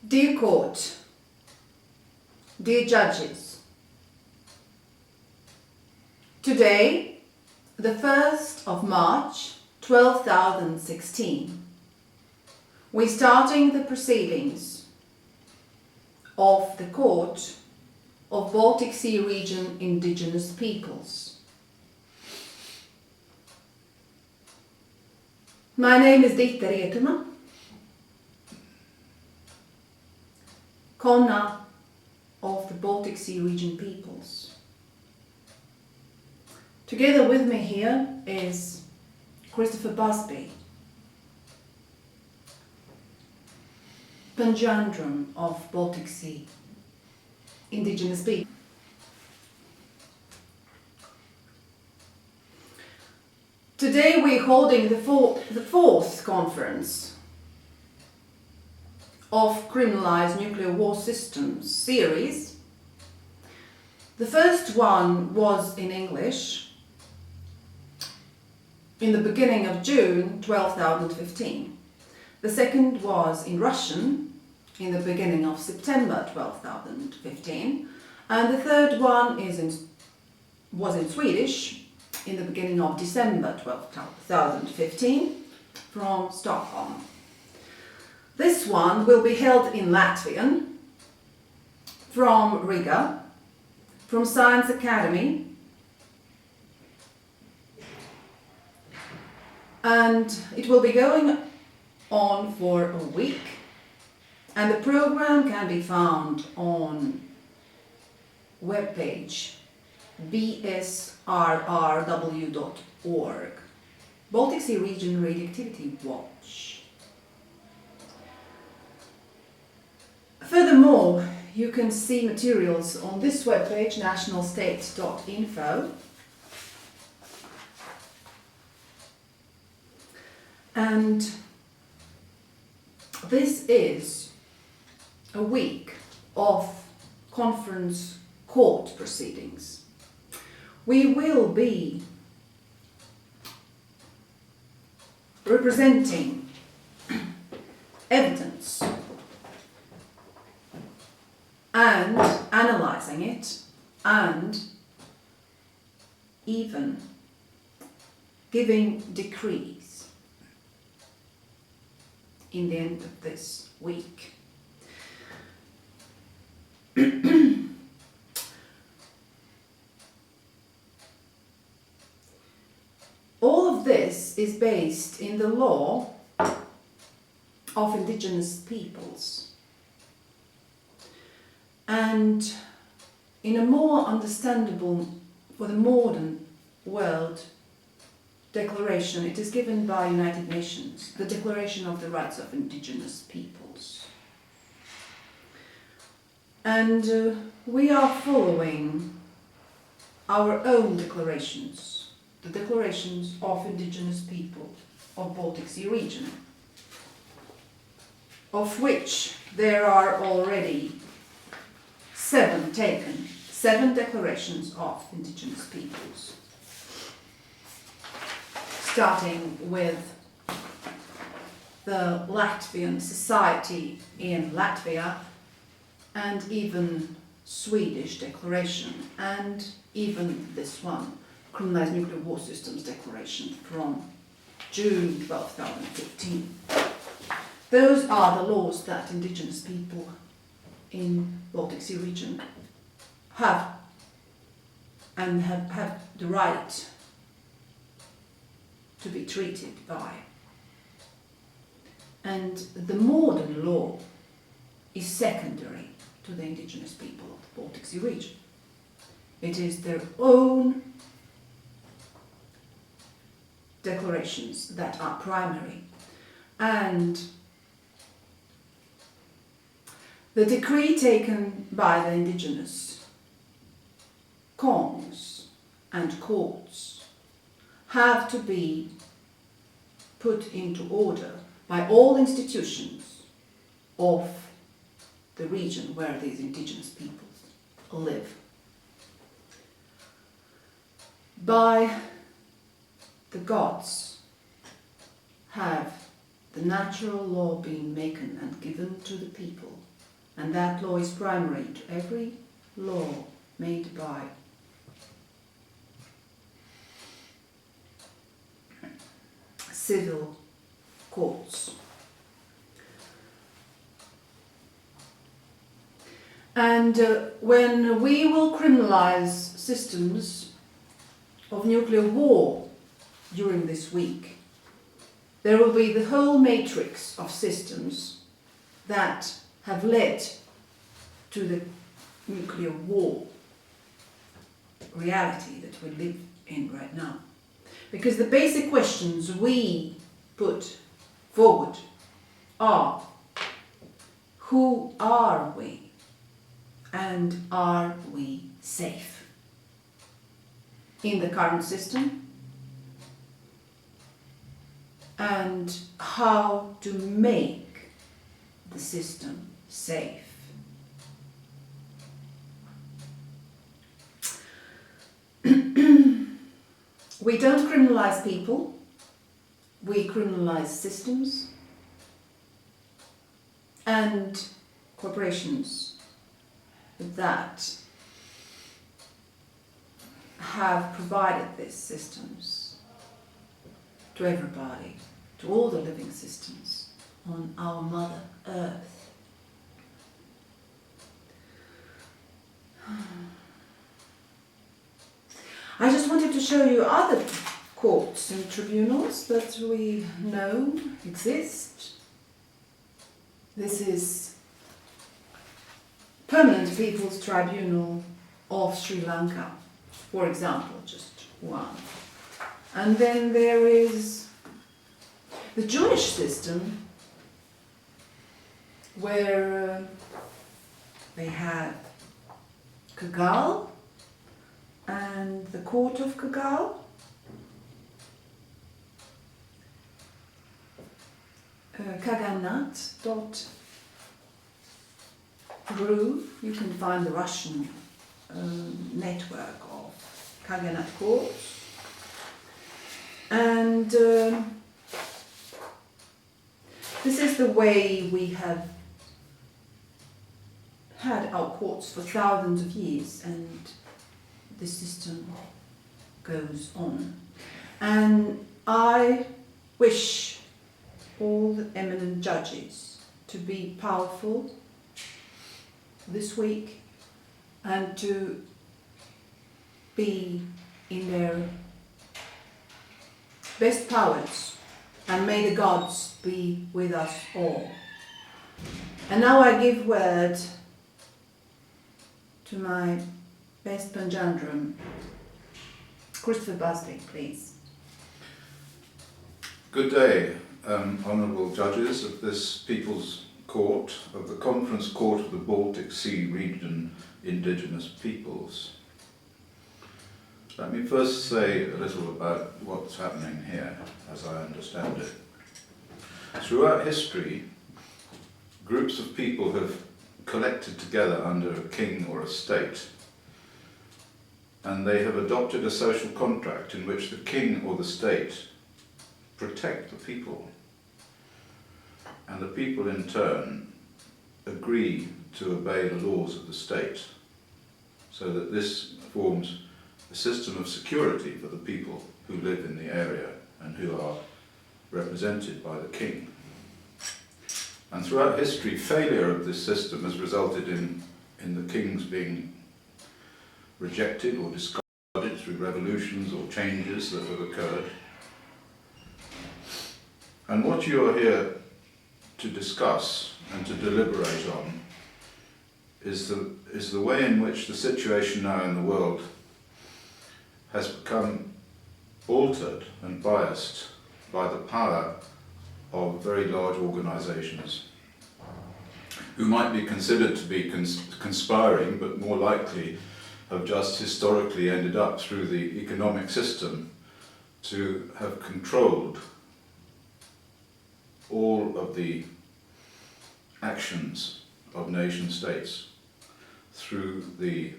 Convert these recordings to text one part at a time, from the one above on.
Dear Court, dear Judges, today, the 1st of March 2016, we're starting the proceedings of the Court of Baltic Sea Region Indigenous Peoples. My name is Ditta Rietuma, Konna of the Baltic Sea Region Peoples. Together with me here is Christopher Busby, Panjandrum of Baltic Sea Indigenous people. Today we're holding the fourth conference of Criminalised Nuclear War Systems series. The first one was in English in the beginning of June 2015. The second was in Russian in the beginning of September 2015. And the third one was in Swedish in the beginning of December 2015 from Stockholm. This one will be held in Latvian from Riga, from Science Academy, and it will be going on for a week, and the program can be found on webpage BSIC.org, Baltic Sea Region Radioactivity Watch. Furthermore, you can see materials on this webpage, NationalState.INFO. And this is a week of conference court proceedings. We will be representing evidence and analysing it, and even giving decrees in the end of this week. All of this is based in the law of Indigenous peoples, and in a more understandable for the modern world declaration, it is given by United Nations, the Declaration of the Rights of Indigenous Peoples. And we are following our own declarations, the declarations of Indigenous people of Baltic Sea region, of which there are already 7 taken, 7 declarations of Indigenous peoples, starting with the Latvian Society in Latvia, and even Swedish declaration, and even this one, Criminalised Nuclear War Systems Declaration from June 2015. Those are the laws that Indigenous people in Baltic Sea region have, and have the right to be treated by. And the modern law is secondary to the Indigenous people of the Baltic Sea region. It is their own declarations that are primary. And the decree taken by the Indigenous Kongs and courts have to be put into order by all institutions of the region where these Indigenous peoples live. By the gods have the natural law being made and given to the people And that law is primary to every law made by civil courts. And when we will criminalise systems of nuclear war during this week, there will be the whole matrix of systems that have led to the nuclear war reality that we live in right now. Because the basic questions we put forward are: who are we? And are we safe in the current system? And how to make the system safe? We don't criminalise people, we criminalise systems and corporations that have provided these systems to everybody, to all the living systems on our Mother Earth. I just wanted to show you other courts and tribunals that we know exist. This is Permanent People's Tribunal of Sri Lanka, for example, just one. And then there is the Jewish system, where they have Kagal and the Court of Kagal, Kaganat.ru. You can find the Russian network of Kaganat courts. And this is the way we have had our courts for thousands of years, and the system goes on. And I wish all the eminent judges to be powerful this week and to be in their best powers, and may the gods be with us all. And now I give word to my best Panjandrum, Christopher Busby, please. Good day, Honourable Judges of this People's Court of the Conference Court of the Baltic Sea Region Indigenous Peoples. Let me first say a little about what's happening here, as I understand it. Throughout history, groups of people have collected together under a king or a state, and they have adopted a social contract in which the king or the state protect the people, and the people in turn agree to obey the laws of the state, so that this forms a system of security for the people who live in the area and who are represented by the king. And throughout history, failure of this system has resulted in the kings being rejected or discarded through revolutions or changes that have occurred. And what you are here to discuss and to deliberate on is the way in which the situation now in the world has become altered and biased by the power of very large organisations who might be considered to be conspiring, but more likely have just historically ended up through the economic system to have controlled all of the actions of nation states through the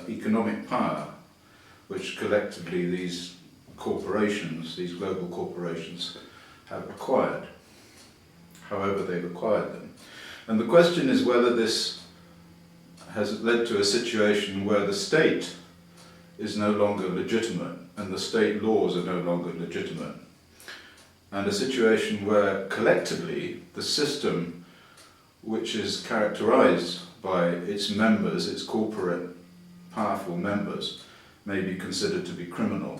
economic power which collectively these corporations, these global corporations, have acquired, however they've acquired them. And the question is whether this has led to a situation where the state is no longer legitimate and the state laws are no longer legitimate, and a situation where collectively the system, which is characterized by its members, its corporate powerful members, may be considered to be criminal.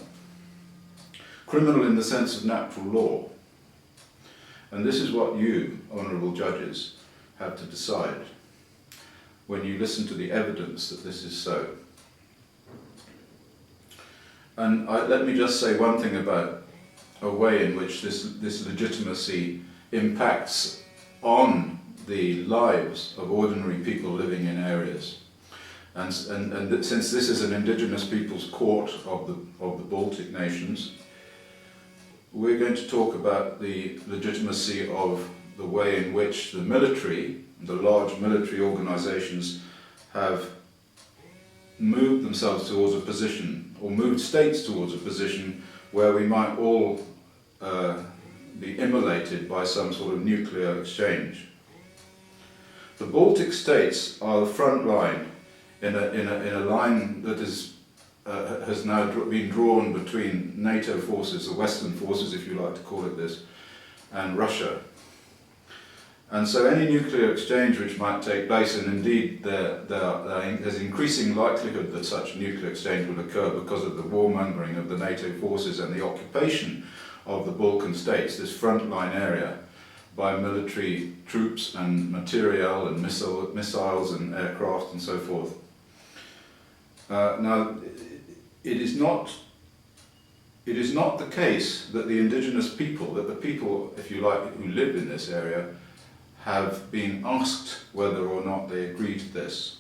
Criminal in the sense of natural law. And this is what you, honourable judges, have to decide when you listen to the evidence that this is so. And let me just say one thing about a way in which this legitimacy impacts on the lives of ordinary people living in areas. And since this is an Indigenous Peoples Court of the Baltic nations, we're going to talk about the legitimacy of the way in which the military, the large military organizations, have moved themselves towards a position, or moved states towards a position where we might all be immolated by some sort of nuclear exchange. The Baltic states are the front line in a line that has now been drawn between NATO forces, the Western forces if you like to call it this, and Russia. And so any nuclear exchange which might take place, and indeed there's increasing likelihood that such nuclear exchange will occur because of the warmongering of the NATO forces and the occupation of the Balkan states, this frontline area, by military troops and materiel and missiles and aircraft and so forth. Now, it is not the case that the indigenous people, that the people, if you like, who live in this area, have been asked whether or not they agree to this.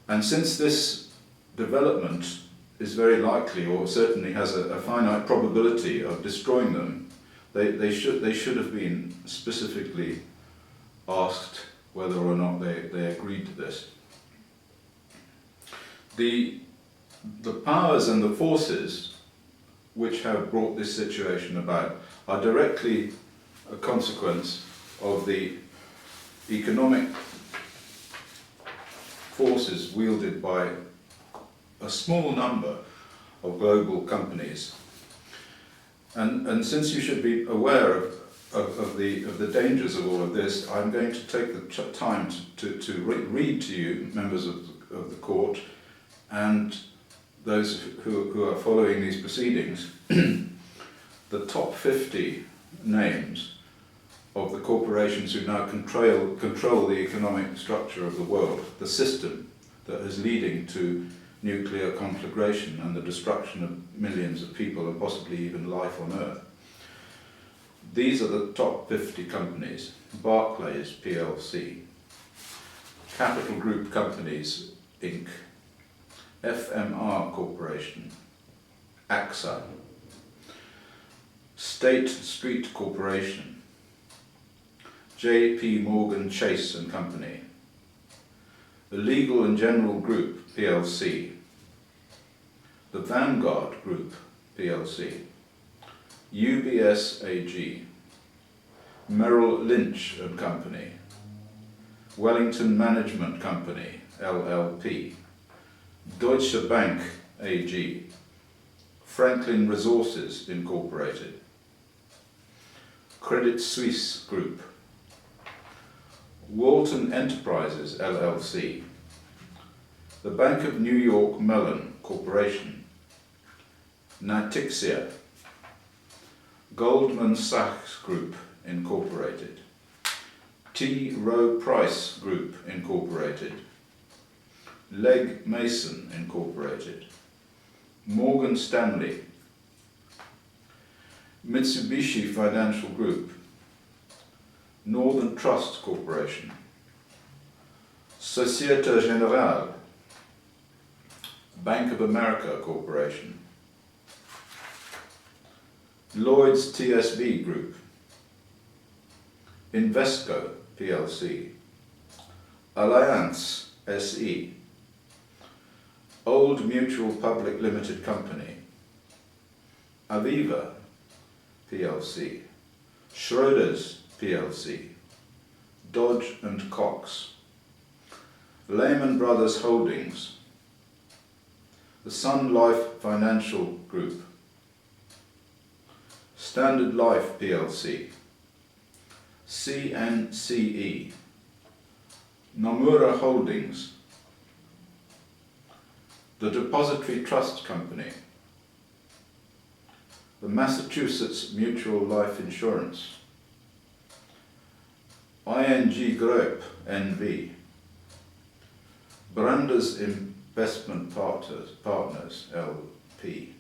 And since this development is very likely, or certainly has a finite probability of destroying them, they should have been specifically asked whether or not they agreed to this. The powers and the forces which have brought this situation about are directly a consequence of the economic forces wielded by a small number of global companies. And since you should be aware of the dangers of all of this, I'm going to take the time to read to you, members of the court, and those who are following these proceedings, the top 50 names of the corporations who now control the economic structure of the world, the system that is leading to nuclear conflagration and the destruction of millions of people and possibly even life on Earth. These are the top 50 companies: Barclays plc, Capital Group Companies Inc., FMR Corporation, AXA, State Street Corporation, J.P. Morgan Chase and Company, the Legal and General Group plc, the Vanguard Group plc, UBS AG, Merrill Lynch and Company, Wellington Management Company LLP, Deutsche Bank AG, Franklin Resources Incorporated, Credit Suisse Group, Walton Enterprises LLC, the Bank of New York Mellon Corporation, Natixia, Goldman Sachs Group Incorporated, T. Rowe Price Group Incorporated, Legg Mason Incorporated, Morgan Stanley, Mitsubishi Financial Group, Northern Trust Corporation, Societe Generale, Bank of America Corporation, Lloyds TSB Group, Invesco plc, Alliance SE, Old Mutual Public Limited Company, Aviva plc, Schroders plc, Dodge and Cox, Lehman Brothers Holdings, the Sun Life Financial Group, Standard Life plc, CNCE, Nomura Holdings, the Depository Trust Company, the Massachusetts Mutual Life Insurance, ING Group NV, Brandes Investment Partners LP,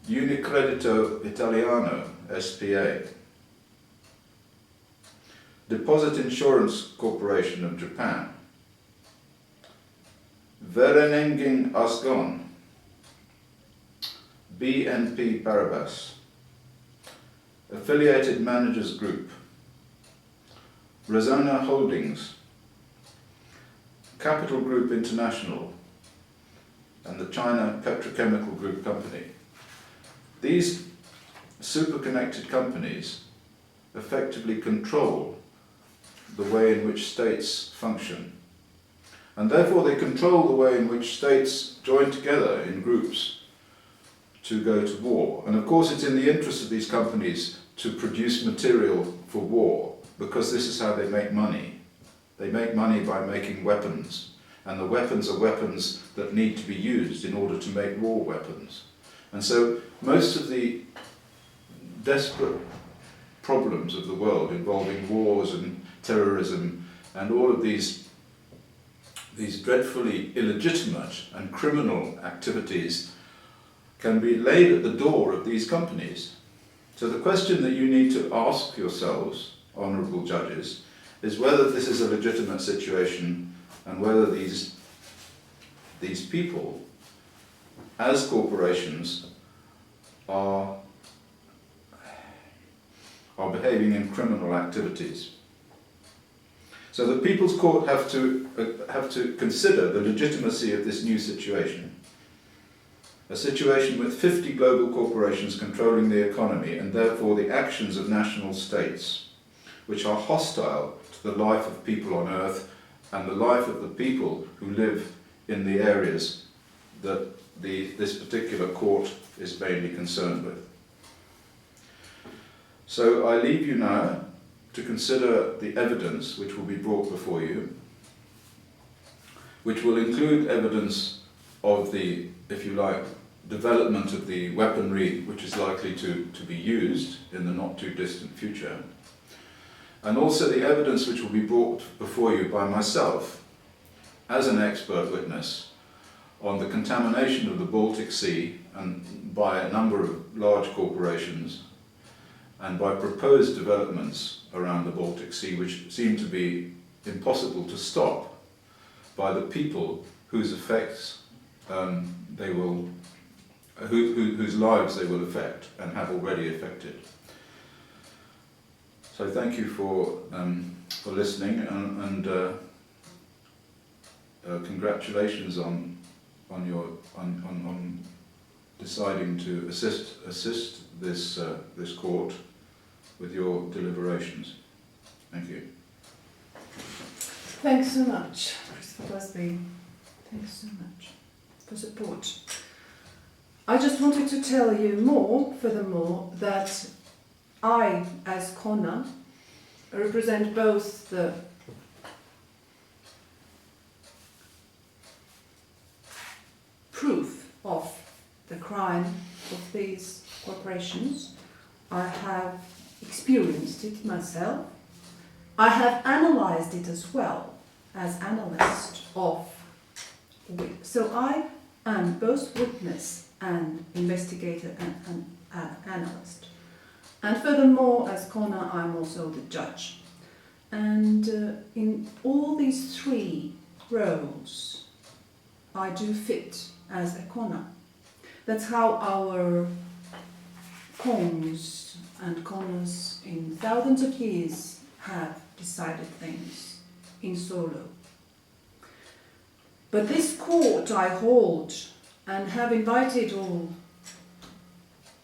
Unicredito Italiano SPA, Deposit Insurance Corporation of Japan, Vereniging Asgon, BNP Paribas, Affiliated Managers Group, Resona Holdings, Capital Group International, and the China Petrochemical Group Company. These super-connected companies effectively control the way in which states function, and therefore they control the way in which states join together in groups to go to war. And of course it's in the interest of these companies to produce material for war, because this is how they make money. They make money by making weapons, and the weapons are weapons that need to be used in order to make war weapons. And so most of the desperate problems of the world involving wars and terrorism and all of these dreadfully illegitimate and criminal activities can be laid at the door of these companies. So the question that you need to ask yourselves, honourable judges, is whether this is a legitimate situation and whether these people, as corporations, are behaving in criminal activities. So the People's Court have to consider the legitimacy of this new situation. A situation with 50 global corporations controlling the economy and therefore the actions of national states, which are hostile to the life of people on Earth and the life of the people who live in the areas that this particular court is mainly concerned with. So I leave you now to consider the evidence which will be brought before you, which will include evidence of the, if you like, development of the weaponry which is likely to be used in the not too distant future, and also the evidence which will be brought before you by myself as an expert witness on the contamination of the Baltic Sea and by a number of large corporations and by proposed developments around the Baltic Sea which seem to be impossible to stop by the people whose effects whose lives they will affect and have already affected. So thank you for listening and congratulations on deciding to assist this court with your deliberations. Thank you. Thanks so much, Christopher Busby. Thanks so much for support. I just wanted to tell you furthermore, that I, as Connor, represent both the proof of the crime of these corporations. I have experienced it myself. I have analysed it as well as analyst of it. So I am both witness and investigator and analyst. And furthermore, as Connor, I'm also the judge. And in all these three roles, I do fit as a Connor. That's how our Cons and Connors in thousands of years have decided things in solo. But this court I hold and have invited all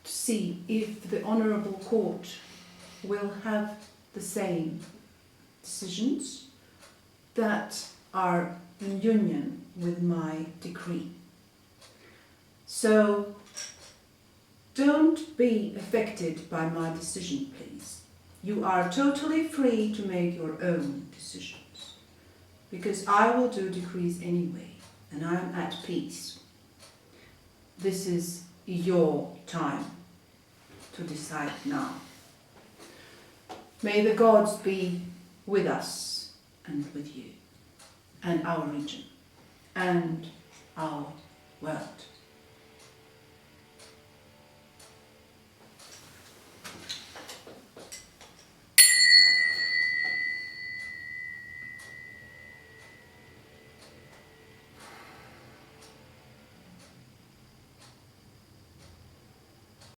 to see if the Honourable Court will have the same decisions that are in union with my decree. So don't be affected by my decision, please. You are totally free to make your own decisions, because I will do decrees anyway, and I am at peace. This is your time to decide now. May the gods be with us and with you, and our region, and our world.